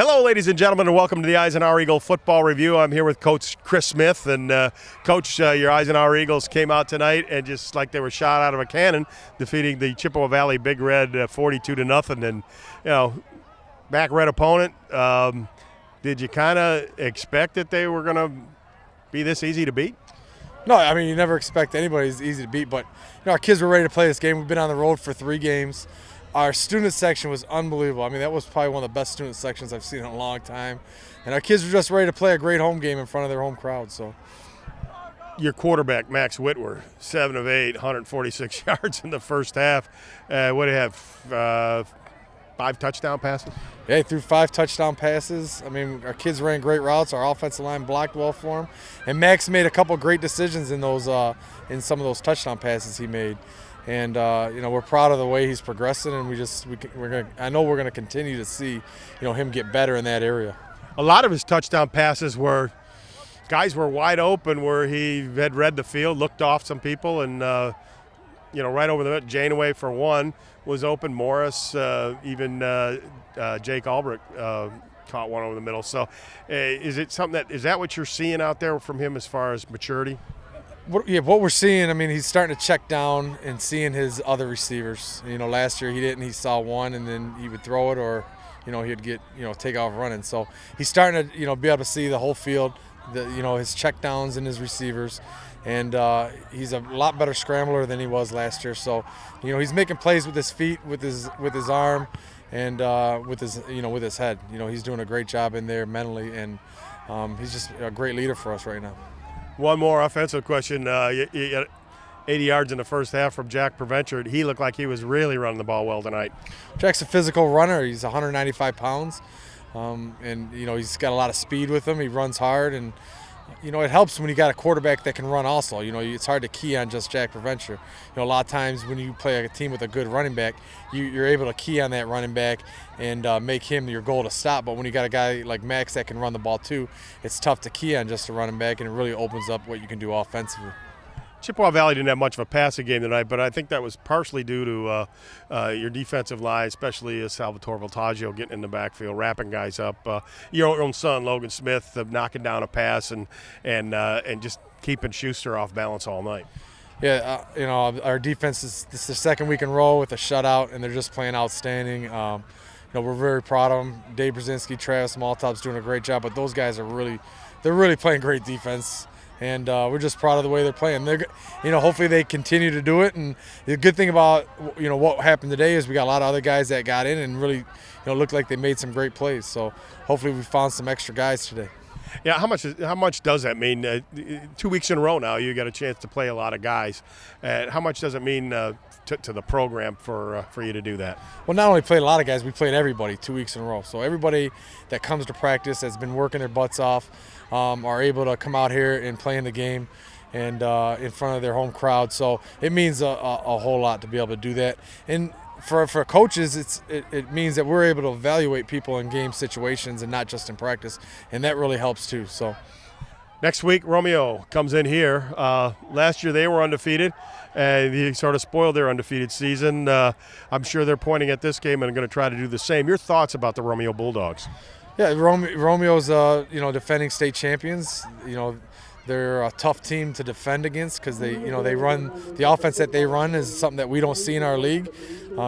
Hello, ladies and gentlemen, and welcome to the Eisenhower Eagle Football Review. I'm here with Coach Chris Smith, and Coach, your Eisenhower Eagles came out tonight and just like they were shot out of a cannon, defeating the Chippewa Valley Big Red 42-0. And back red opponent. Did you kind of expect that they were going to be this easy to beat? No, I mean, you never expect anybody's easy to beat, but our kids were ready to play this game. We've been on the road for 3 games. Our student section was unbelievable. I mean, that was probably one of the best student sections I've seen in a long time. And our kids were just ready to play a great home game in front of their home crowd. So, your quarterback, Max Whitwer, 7 of 8, 146 yards in the first half. What do you have, 5 touchdown passes? Yeah, he threw 5 touchdown passes. I mean, our kids ran great routes. Our offensive line blocked well for him. And Max made a couple great decisions in those in some of those touchdown passes he made. And we're proud of the way he's progressing, and I know we're gonna continue to see him get better in that area. A lot of his touchdown passes were guys were wide open where he had read the field, looked off some people, and right over the middle. Janeway for one was open. Morris, even Jake Albrecht caught one over the middle. So, is that what you're seeing out there from him as far as maturity? What we're seeing, I mean, he's starting to check down and seeing his other receivers. Last year he didn't. He saw one, and then he would throw it, or he'd get take off running. So he's starting to be able to see the whole field, his check downs and his receivers, and he's a lot better scrambler than he was last year. So he's making plays with his feet, with his arm, and with his head. He's doing a great job in there mentally, and he's just a great leader for us right now. One more offensive question. You got 80 yards in the first half from Jack Preventure. He looked like he was really running the ball well tonight. Jack's a physical runner. He's 195 pounds, and he's got a lot of speed with him. He runs hard, and it helps when you got a quarterback that can run also. It's hard to key on just Jack Preventure. A lot of times when you play a team with a good running back, you're able to key on that running back and make him your goal to stop. But when you got a guy like Max that can run the ball too, it's tough to key on just a running back, and it really opens up what you can do offensively. Chippewa Valley didn't have much of a passing game tonight, but I think that was partially due to your defensive line, especially Salvatore Voltaggio getting in the backfield, wrapping guys up. Your own son, Logan Smith, knocking down a pass and just keeping Schuster off balance all night. Yeah, our defense this is the second week in a row with a shutout, and they're just playing outstanding. We're very proud of them. Dave Brzezinski, Travis Maltop's doing a great job, but those guys they're really playing great defense. And we're just proud of the way they're playing. Hopefully they continue to do it. And the good thing about what happened today is we got a lot of other guys that got in and really looked like they made some great plays. So hopefully we found some extra guys today. Yeah, how much does that mean? 2 weeks in a row now, you got a chance to play a lot of guys. How much does it mean to the program for you to do that? Well, not only played a lot of guys, we played everybody 2 weeks in a row. So everybody that comes to practice has been working their butts off, are able to come out here and play in the game and in front of their home crowd. So it means a whole lot to be able to do that. And for coaches, it means that we're able to evaluate people in game situations and not just in practice, and that really helps too. So next week, Romeo comes in here. Last year they were undefeated, and he sort of spoiled their undefeated season. I'm sure they're pointing at this game and are going to try to do the same. Your thoughts about the Romeo Bulldogs? Yeah, Romeo's defending state champions. They're a tough team to defend against because they run the offense that they run is something that we don't see in our league.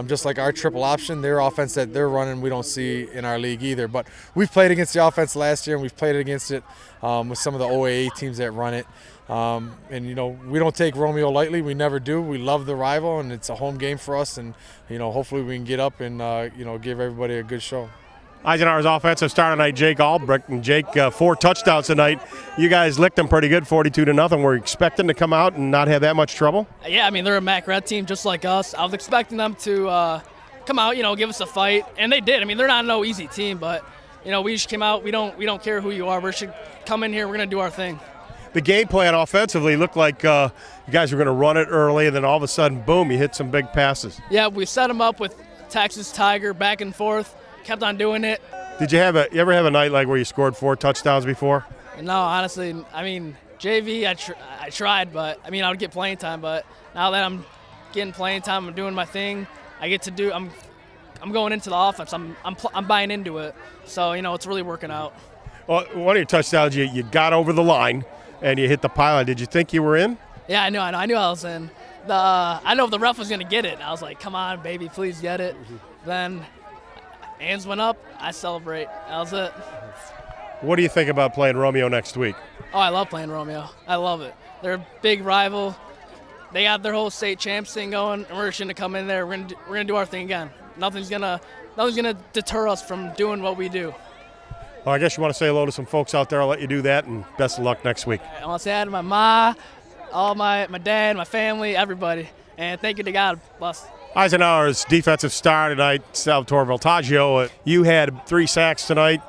Just like our triple option, their offense that they're running we don't see in our league either. But we've played against the offense last year, and we've played against it with some of the OAA teams that run it. We don't take Romeo lightly. We never do. We love the rival, and it's a home game for us. And hopefully we can get up and give everybody a good show. Eisenhower's offensive star tonight, Jake Albrecht, and Jake 4 touchdowns tonight. You guys licked them pretty good, 42-0. We're expecting to come out and not have that much trouble. Yeah, I mean they're a MAC Red team just like us. I was expecting them to come out, give us a fight, and they did. I mean they're not no easy team, but we just came out. We don't care who you are. We should come in here. We're gonna do our thing. The game plan offensively looked like you guys were going to run it early, and then all of a sudden, boom, you hit some big passes. Yeah, we set them up with Texas Tiger back and forth. Kept on doing it. Did you ever have a night like where you scored 4 touchdowns before? No, honestly, I mean JV, I tried, but I mean I would get playing time. But now that I'm getting playing time, I'm doing my thing. I'm I'm going into the offense. I'm buying into it. So it's really working out. Well, one of your touchdowns, you got over the line and you hit the pylon. Did you think you were in? Yeah, I knew I was in. I know if the ref was gonna get it. I was like, come on, baby, please get it. Then hands went up. I celebrate. That was it. What do you think about playing Romeo next week? Oh, I love playing Romeo. I love it. They're a big rival. They got their whole state champs thing going, and we're just gonna come in there. We're gonna do our thing again. Nothing's gonna deter us from doing what we do. Well, I guess you want to say hello to some folks out there. I'll let you do that, and best of luck next week. I want to say hi to my ma, all my dad, my family, everybody, and thank you to God. Bless. Eisenhower's defensive star tonight, Salvatore Voltaggio. You had 3 sacks tonight.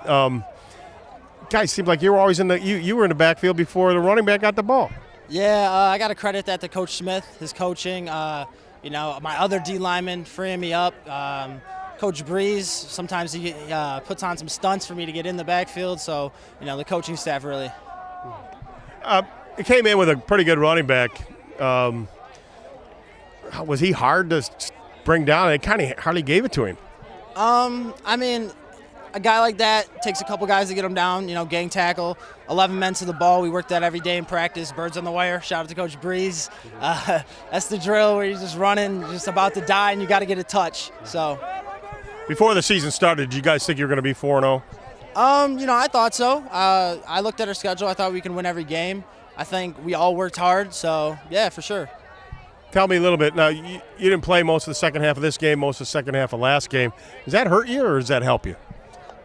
Guys, seemed like you were always you were in the backfield before the running back got the ball. Yeah, I got to credit that to Coach Smith, his coaching. My other D lineman freeing me up. Coach Breeze, sometimes he puts on some stunts for me to get in the backfield. So, the coaching staff really. It came in with a pretty good running back. Was he hard to bring down? They kind of hardly gave it to him. A guy like that takes a couple guys to get him down, gang tackle, 11 men to the ball. We work that every day in practice, birds on the wire. Shout out to Coach Breeze. That's the drill where you're just running, just about to die, and you got to get a touch. So, before the season started, did you guys think you were going to be 4-0? I thought so. I looked at our schedule. I thought we can win every game. I think we all worked hard, so, yeah, for sure. Tell me a little bit. Now, you didn't play most of the second half of this game, most of the second half of last game. Does that hurt you, or does that help you?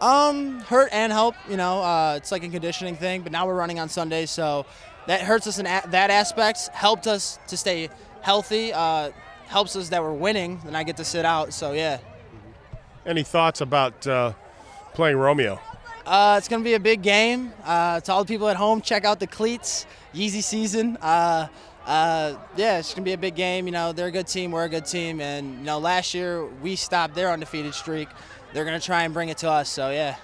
Hurt and help, it's like a conditioning thing, but now we're running on Sundays, so that hurts us in that aspect. Helped us to stay healthy, helps us that we're winning, and I get to sit out, so yeah. Any thoughts about playing Romeo? It's going to be a big game. To all the people at home, check out the cleats, Yeezy season. It's going to be a big game. They're a good team, we're a good team, and, last year we stopped their undefeated streak. They're going to try and bring it to us, so yeah.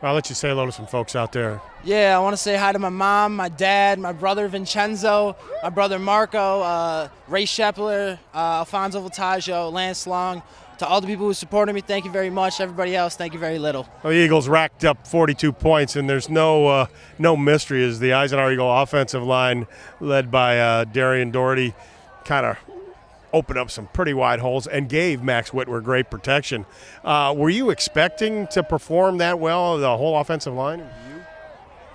I'll let you say hello to some folks out there. Yeah, I want to say hi to my mom, my dad, my brother Vincenzo, my brother Marco, Ray Shepler, Alfonso Voltaggio, Lance Long. To all the people who supported me, thank you very much. Everybody else, thank you very little. The Eagles racked up 42 points, and there's no mystery as the Eisenhower Eagle offensive line, led by Darian Doherty, kind of opened up some pretty wide holes and gave Max Whitwer great protection. Were you expecting to perform that well, the whole offensive line?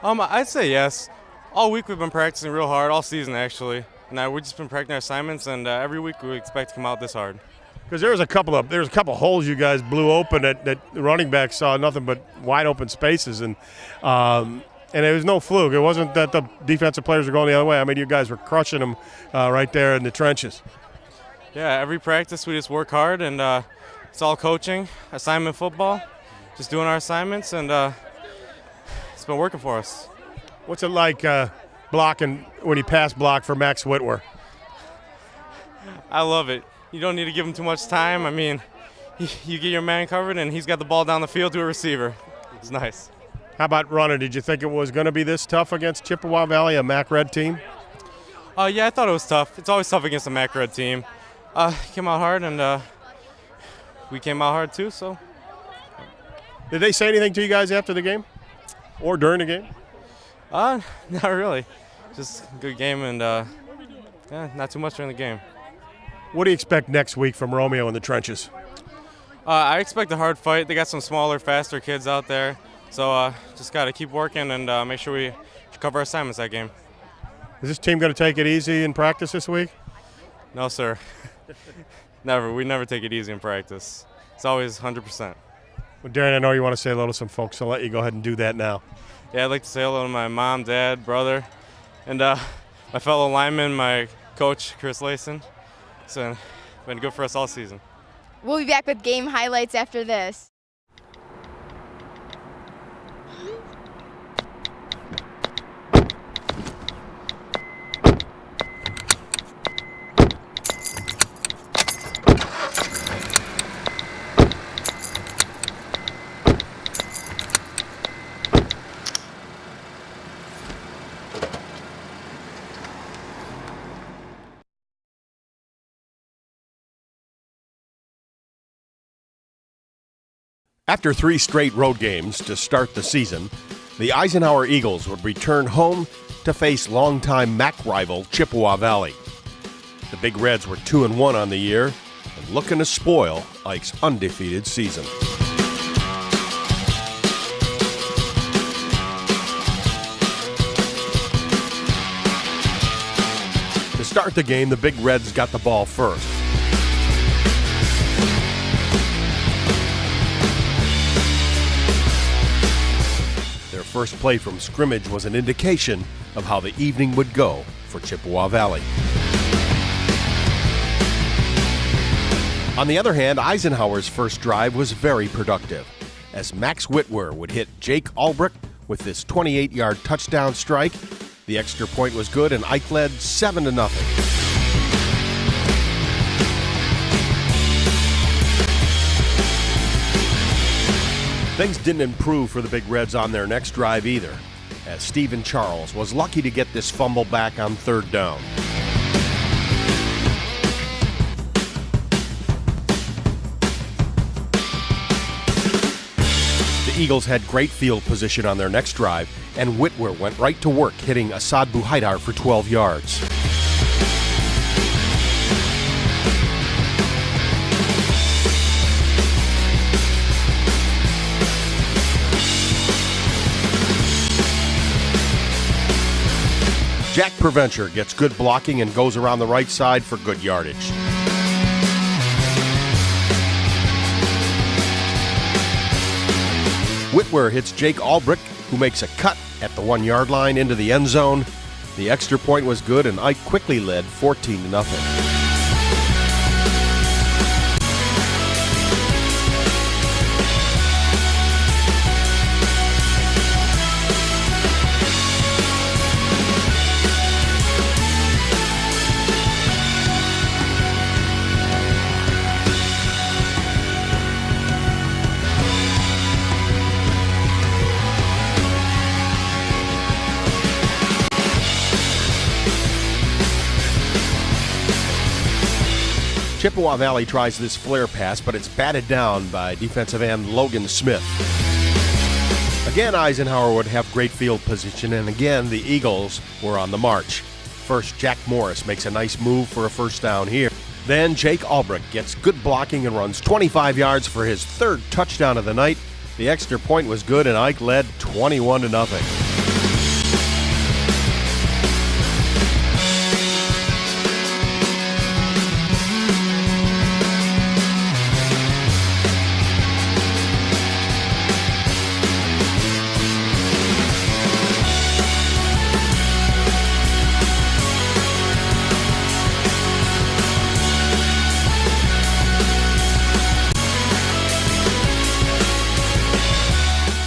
I'd say yes. All week we've been practicing real hard, all season actually. Now we've just been practicing our assignments, and every week we expect to come out this hard. Because there's a couple holes you guys blew open that the running back saw nothing but wide open spaces, and it was no fluke. It wasn't that the defensive players were going the other way. I mean, you guys were crushing them right there in the trenches. Yeah, every practice we just work hard, and it's all coaching, assignment football, just doing our assignments, and it's been working for us. What's it like blocking when you pass block for Max Whitwer? I love it. You don't need to give him too much time. I mean, you get your man covered, and he's got the ball down the field to a receiver. It's nice. How about running? Did you think it was going to be this tough against Chippewa Valley, a MAC Red team? Yeah, I thought it was tough. It's always tough against a MAC Red team. Came out hard, and we came out hard too. So, did they say anything to you guys after the game, or during the game? Not really. Just a good game, and not too much during the game. What do you expect next week from Romeo in the trenches? I expect a hard fight. They got some smaller, faster kids out there, so just got to keep working and make sure we cover our assignments that game. Is this team going to take it easy in practice this week? No, sir. Never. We never take it easy in practice. It's always 100%. Well, Darren, I know you want to say hello to some folks, so I'll let you go ahead and do that now. Yeah, I'd like to say hello to my mom, dad, brother, and my fellow lineman, my coach, Chris Layson. It's been good for us all season. We'll be back with game highlights after this. After 3 straight road games to start the season, the Eisenhower Eagles would return home to face longtime MAC rival Chippewa Valley. The Big Reds were 2-1 on the year and looking to spoil Ike's undefeated season. To start the game, the Big Reds got the ball first. Their first play from scrimmage was an indication of how the evening would go for Chippewa Valley. On the other hand, Eisenhower's first drive was very productive, as Max Whitwer would hit Jake Albrecht with this 28-yard touchdown strike. The extra point was good, and Ike led 7-0. Things didn't improve for the Big Reds on their next drive either, as Stephen Charles was lucky to get this fumble back on 3rd down. The Eagles had great field position on their next drive, and Whitwer went right to work hitting Asad Buhaidar for 12 yards. Jack Preventure gets good blocking and goes around the right side for good yardage. Whitwer hits Jake Albrecht, who makes a cut at the 1-yard line into the end zone. The extra point was good, and Ike quickly led 14-0. Chippewa Valley tries this flare pass, but it's batted down by defensive end Logan Smith. Again, Eisenhower would have great field position, and again, the Eagles were on the march. First, Jack Morris makes a nice move for a first down here. Then Jake Albrecht gets good blocking and runs 25 yards for his 3rd touchdown of the night. The extra point was good, and Ike led 21-0.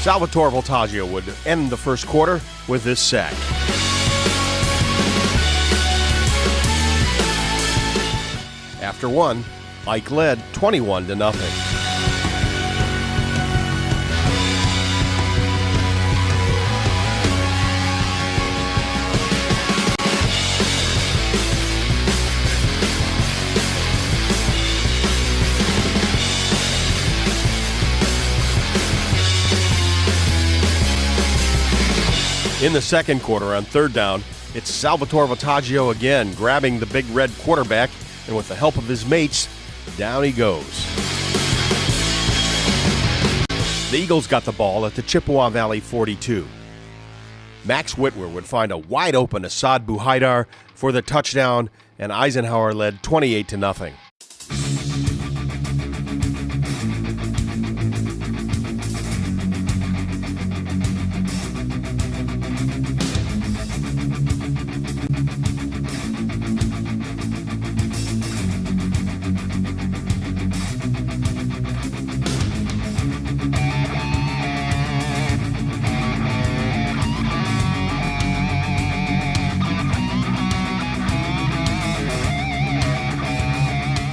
Salvatore Voltaggio would end the first quarter with this sack. After 1, Ike led 21-0. In the second quarter, on 3rd down, it's Salvatore Voltaggio again, grabbing the Big Red quarterback, and with the help of his mates, down he goes. The Eagles got the ball at the Chippewa Valley 42. Max Whitwer would find a wide-open Asad Buhaidar for the touchdown, and Eisenhower led 28-0.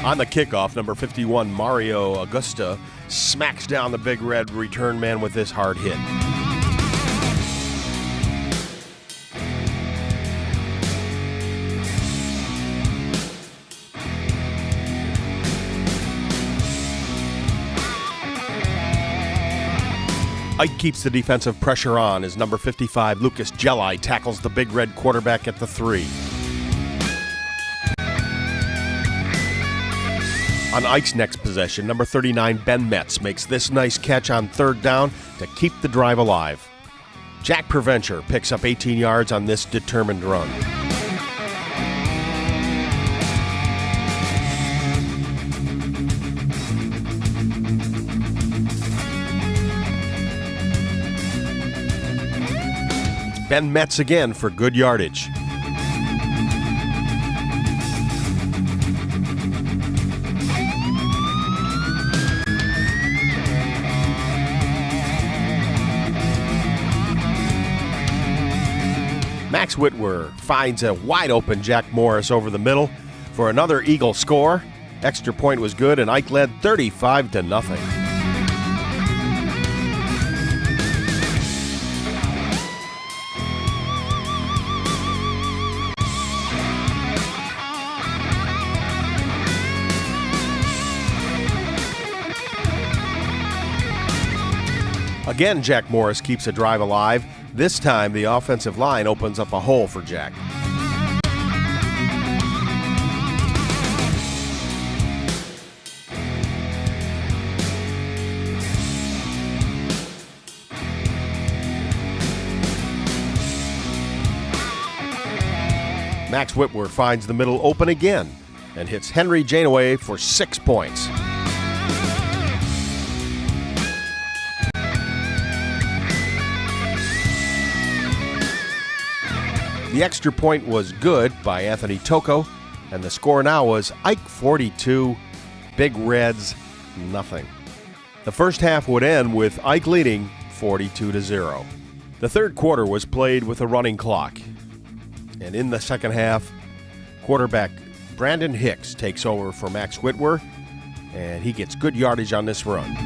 On the kickoff, number 51, Mario Augusta, smacks down the Big Red return man with this hard hit. Ike keeps the defensive pressure on as number 55, Lucas Jelli, tackles the Big Red quarterback at the 3. On Ike's next possession, number 39, Ben Metz, makes this nice catch on 3rd down to keep the drive alive. Jack Preventure picks up 18 yards on this determined run. Ben Metz again for good yardage. Max Whitwer finds a wide-open Jack Morris over the middle for another Eagle score. Extra point was good, and Ike led 35-0. Again, Jack Morris keeps a drive alive. This time, the offensive line opens up a hole for Jack. Max Whitwer finds the middle open again and hits Henry Janeway for 6 points. The extra point was good by Anthony Toko, and the score now was Ike 42, Big Reds nothing. The first half would end with Ike leading 42-0. The third quarter was played with a running clock, and in the second half, quarterback Brandon Hicks takes over for Max Whitwer, and he gets good yardage on this run.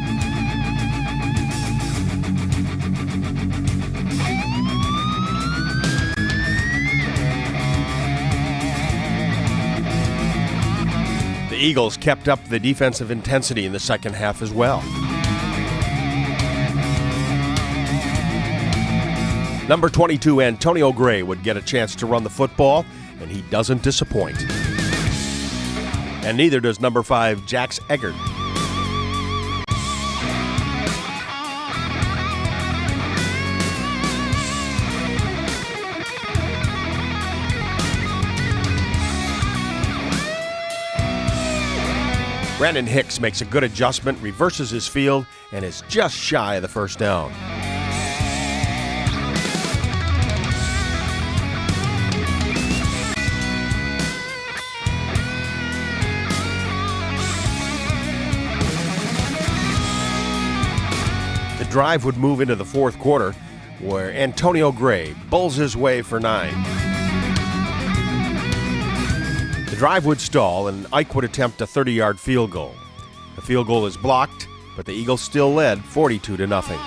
The Eagles kept up the defensive intensity in the second half as well. Number 22, Antonio Gray, would get a chance to run the football, and he doesn't disappoint. And neither does number 5, Jax Eggert. Brandon Hicks makes a good adjustment, reverses his field, and is just shy of the first down. The drive would move into the fourth quarter, where Antonio Gray bowls his way for 9. The drive would stall, and Ike would attempt a 30-yard field goal. The field goal is blocked, but the Eagles still led 42-0.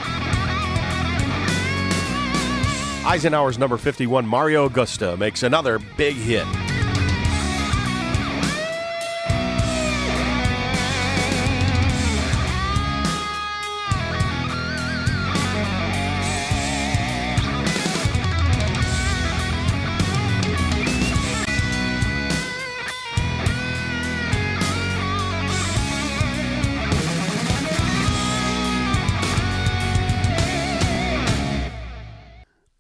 Eisenhower's number 51, Mario Augusta, makes another big hit.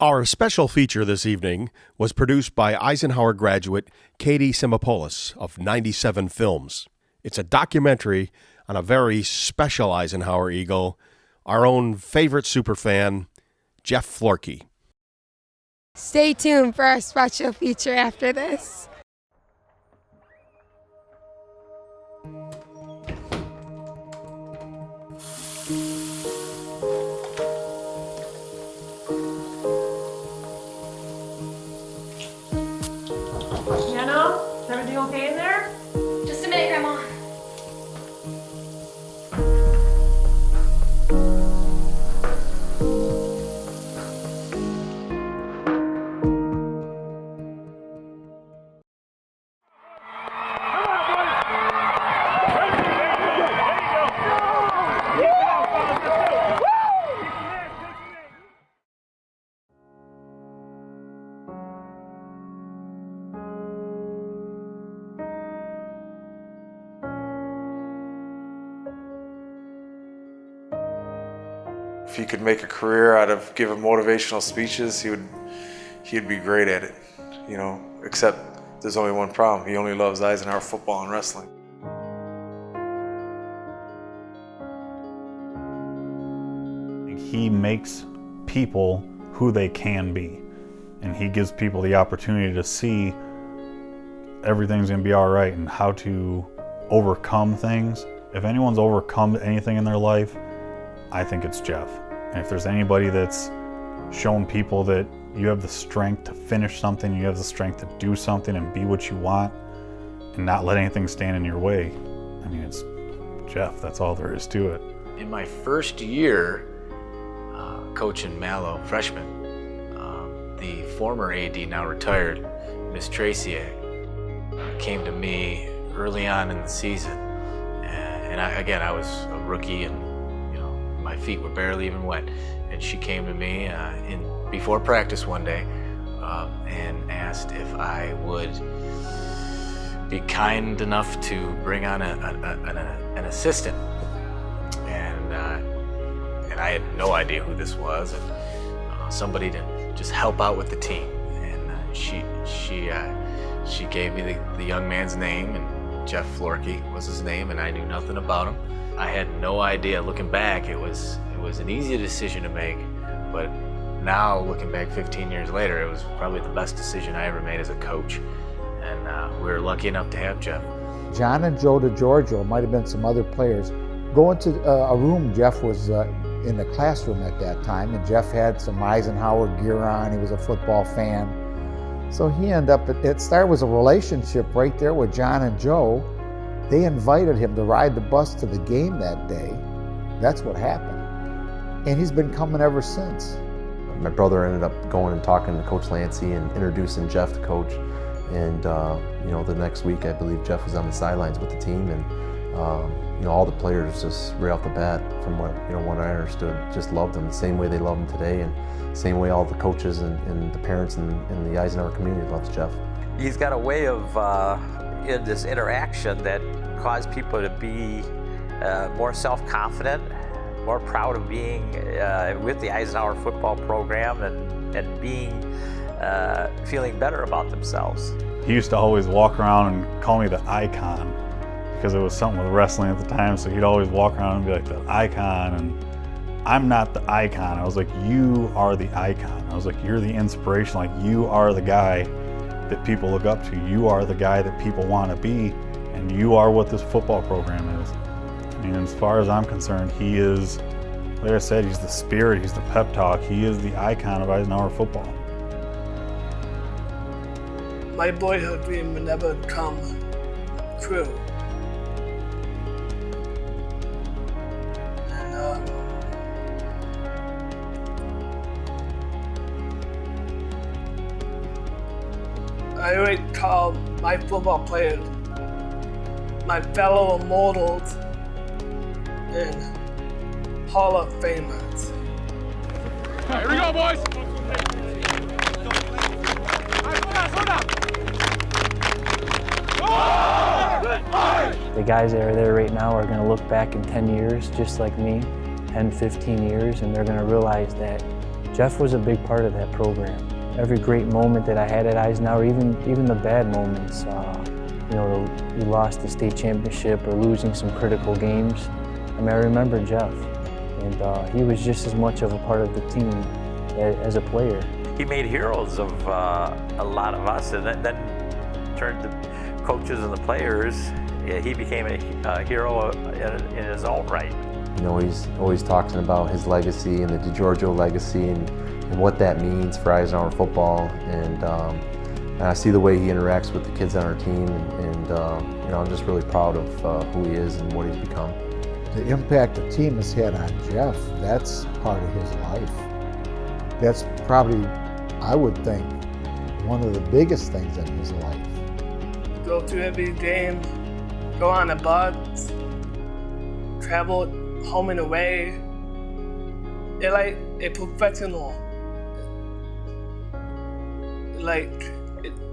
Our special feature this evening was produced by Eisenhower graduate Katie Simopoulos of 97 Films. It's a documentary on a very special Eisenhower Eagle, our own favorite superfan, Jeff Florkey. Stay tuned for our special feature after this. Is everything okay in there? Just a minute, Grandma. he could make a career out of giving motivational speeches, he'd be great at it, you know, except there's only one problem. He only loves Eisenhower football and wrestling. He makes people who they can be, and he gives people the opportunity to see everything's gonna be all right and how to overcome things. If anyone's overcome anything in their life, I think it's Jeff. And if there's anybody that's shown people that you have the strength to finish something, you have the strength to do something and be what you want and not let anything stand in your way, I mean, it's Jeff. That's all there is to it. In my first year coaching Mallow, freshman, the former AD, now retired, Miss Traciak, came to me early on in the season. And I was a rookie and, you know, my feet were barely even wet. And she came to me before practice one day and asked if I would be kind enough to bring on an assistant. And I had no idea who this was, and somebody to just help out with the team. And she gave me the young man's name, and Jeff Florkey was his name, and I knew nothing about him. I had no idea. Looking back, it was an easy decision to make, but now looking back 15 years later, it was probably the best decision I ever made as a coach, and we were lucky enough to have Jeff. John and Joe DiGiorgio, might have been some other players, go into a room. Jeff was in the classroom at that time, and Jeff had some Eisenhower gear on. He was a football fan. So he ended up, it started with a relationship right there with John and Joe. They invited him to ride the bus to the game that day. That's what happened. And he's been coming ever since. My brother ended up going and talking to Coach Lancey and introducing Jeff to Coach. And you know, the next week, I believe Jeff was on the sidelines with the team, and you know, all the players just right off the bat, from what I understood, just loved him the same way they love him today, and same way all the coaches and the parents in the Eisenhower community loves Jeff. He's got a way of in this interaction that caused people to be more self-confident, more proud of being with the Eisenhower football program, and being feeling better about themselves. He used to always walk around and call me the icon, because it was something with wrestling at the time, so he'd always walk around and be like, the icon, and I'm not the icon. I was like, you are the icon. I was like, you're the inspiration. Like, you are the guy that people look up to. You are the guy that people want to be, and you are what this football program is. I mean, as far as I'm concerned, he is, like I said, he's the spirit, he's the pep talk, he is the icon of Eisenhower football. My boyhood dream would never come true. I always call my football players my fellow immortals and Hall of Famers. All right, here we go, boys. The guys that are there right now are going to look back in 10 years, just like me, 10, 15 years, and they're going to realize that Jeff was a big part of that program. Every great moment that I had at Eisenhower, even the bad moments, you know, we lost the state championship or losing some critical games. I mean, I remember Jeff, and he was just as much of a part of the team as a player. He made heroes of a lot of us, and then turned the coaches and the players. Yeah, he became a hero in his own right. You know, he's always talking about his legacy and the DiGiorgio legacy and what that means for Eisenhower football, and I see the way he interacts with the kids on our team, and you know, I'm just really proud of who he is and what he's become. The impact the team has had on Jeff, that's part of his life. That's probably, I would think, one of the biggest things in his life. Go to every game, go on a bus, travel home and away. It's like a professional.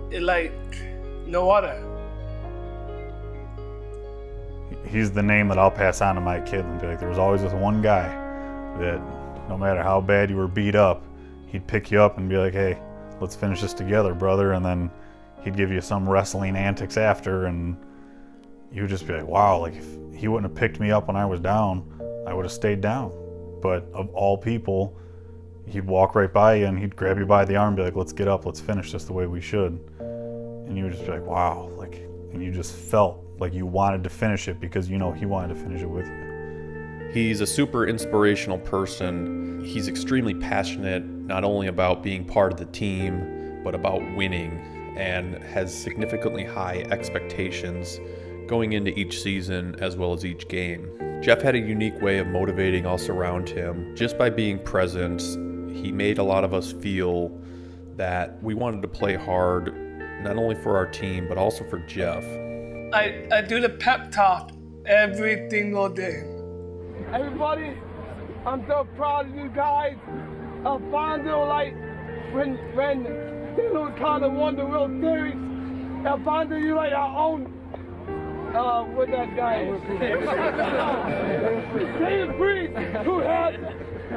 It like no other. He's the name that I'll pass on to my kid and be like, there was always this one guy that no matter how bad you were beat up, he'd pick you up and be like, hey, let's finish this together, brother. And then he'd give you some wrestling antics after, and you would just be like, wow, like if he wouldn't have picked me up when I was down, I would have stayed down. But of all people, he'd walk right by you and he'd grab you by the arm and be like, let's get up, let's finish this the way we should. And you would just be like, wow, like, and you just felt like you wanted to finish it because you know he wanted to finish it with you. He's a super inspirational person. He's extremely passionate, not only about being part of the team, but about winning, and has significantly high expectations going into each season as well as each game. Jeff had a unique way of motivating us around him. Just by being present, he made a lot of us feel that we wanted to play hard, not only for our team, but also for Jeff. I do the pep talk every single day. Everybody, I'm so proud of you guys. Alfonso, like, when Dino Connor won the World Series, Alfonso, you like our own, with that guy. Dave Breeze, who had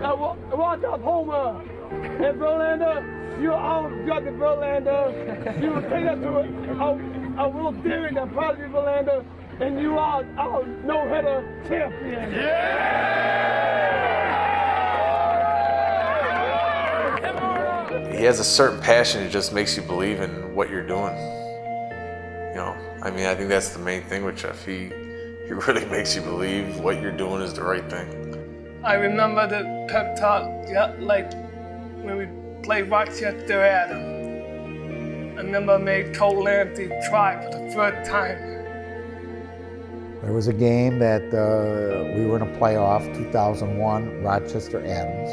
a walk-off homer. And Verlander, you always got the Verlander. You take us to a World Series, I'm proud of you, Verlander. And you are our no-hitter champion. He has a certain passion that just makes you believe in what you're doing. You know, I mean, I think that's the main thing with Jeff. He really makes you believe what you're doing is the right thing. I remember the pep talk, like when we played Rochester Adam. I remember I made Coach Lansey try for the first time. There was a game that we were in a playoff, 2001, Rochester Adams.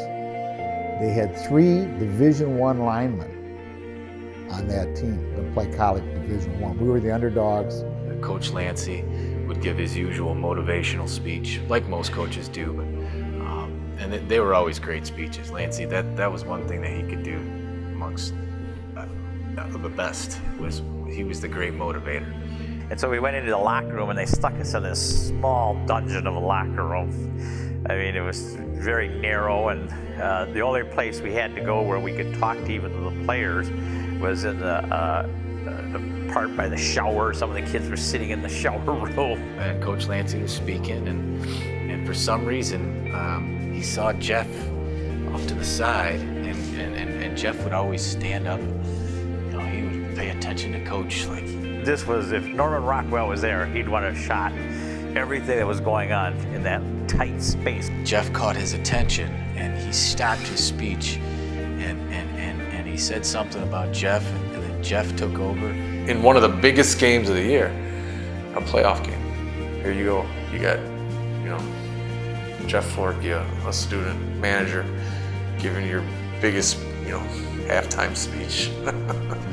They had 3 Division I linemen on that team that played college Division I. We were the underdogs. Coach Lansey would give his usual motivational speech, like most coaches do, but and they were always great speeches. Lansey, that was one thing that he could do amongst the best, was he was the great motivator. And so we went into the locker room and they stuck us in this small dungeon of a locker room. I mean, it was very narrow, and the only place we had to go where we could talk to even the players was in the part by the shower. Some of the kids were sitting in the shower room. And Coach Lansey was speaking, and for some reason, he saw Jeff off to the side, and Jeff would always stand up. You know, he would pay attention to Coach. Like, this was, if Norman Rockwell was there, he'd want to shot everything that was going on in that tight space. Jeff caught his attention, and he stopped his speech, and he said something about Jeff, and then Jeff took over. In one of the biggest games of the year, a playoff game, here you go. You got, you know, Jeff Forky, a student manager, giving your biggest, you know, halftime speech.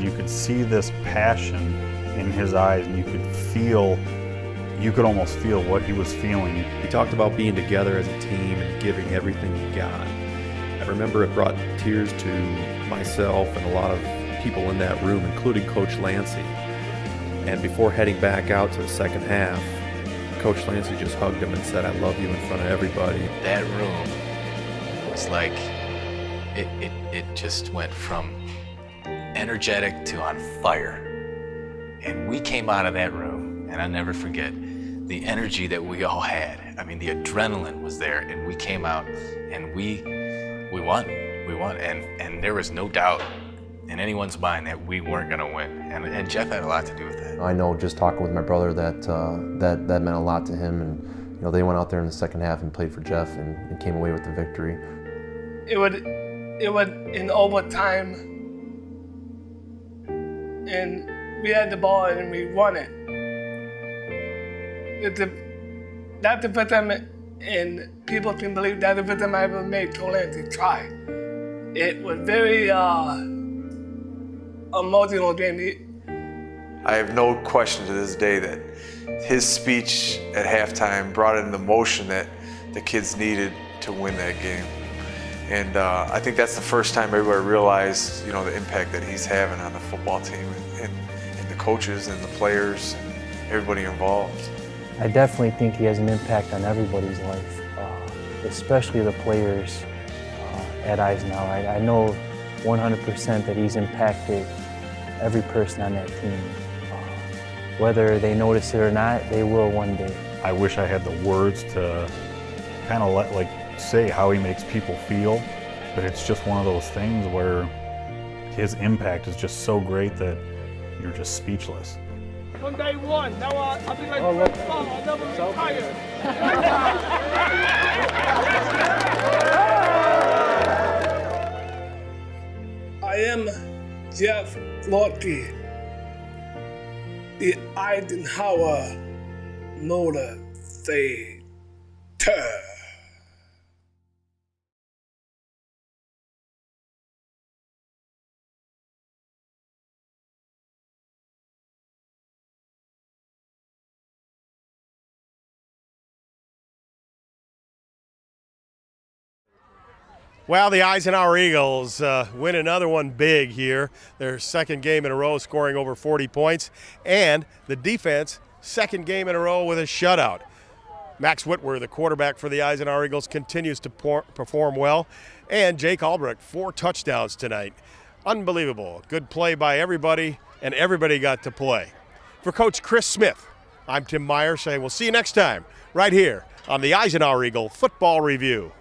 You could see this passion in his eyes, and you could almost feel what he was feeling. He talked about being together as a team and giving everything he got. I remember it brought tears to myself and a lot of people in that room, including Coach Lansey. And before heading back out to the second half, Coach Lansey just hugged him and said, "I love you," in front of everybody. That room was like, it just went from energetic to on fire. And we came out of that room, and I'll never forget the energy that we all had. I mean, the adrenaline was there, and we came out, and we won. We won, and there was no doubt in anyone's mind that we weren't going to win. And Jeff had a lot to do with that. I know, just talking with my brother, that meant a lot to him, and you know, they went out there in the second half and played for Jeff, and came away with the victory. It was in overtime, and we had the ball and we won it. That's the first time, and people can believe that's the first time I ever made Coach Lansey try. It was very emotional game. I have no question to this day that his speech at halftime brought in the motion that the kids needed to win that game. And I think that's the first time everybody realized, you know, the impact that he's having on the football team and the coaches and the players and everybody involved. I definitely think he has an impact on everybody's life, especially the players. at Eisenhower. I know 100% that he's impacted every person on that team. Whether they notice it or not, they will one day. I wish I had the words to kind of say how he makes people feel, but it's just one of those things where his impact is just so great that you're just speechless. From day one, now I've been like I'll never retire. I am Jeff Lotke, the Eisenhower motivator. Well, the Eisenhower Eagles win another one big here. Their second game in a row scoring over 40 points. And the defense, second game in a row with a shutout. Max Whitwer, the quarterback for the Eisenhower Eagles, continues to perform well. And Jake Albrecht, 4 touchdowns tonight. Unbelievable. Good play by everybody, and everybody got to play. For Coach Chris Smith, I'm Tim Meyer saying we'll see you next time right here on the Eisenhower Eagle Football Review.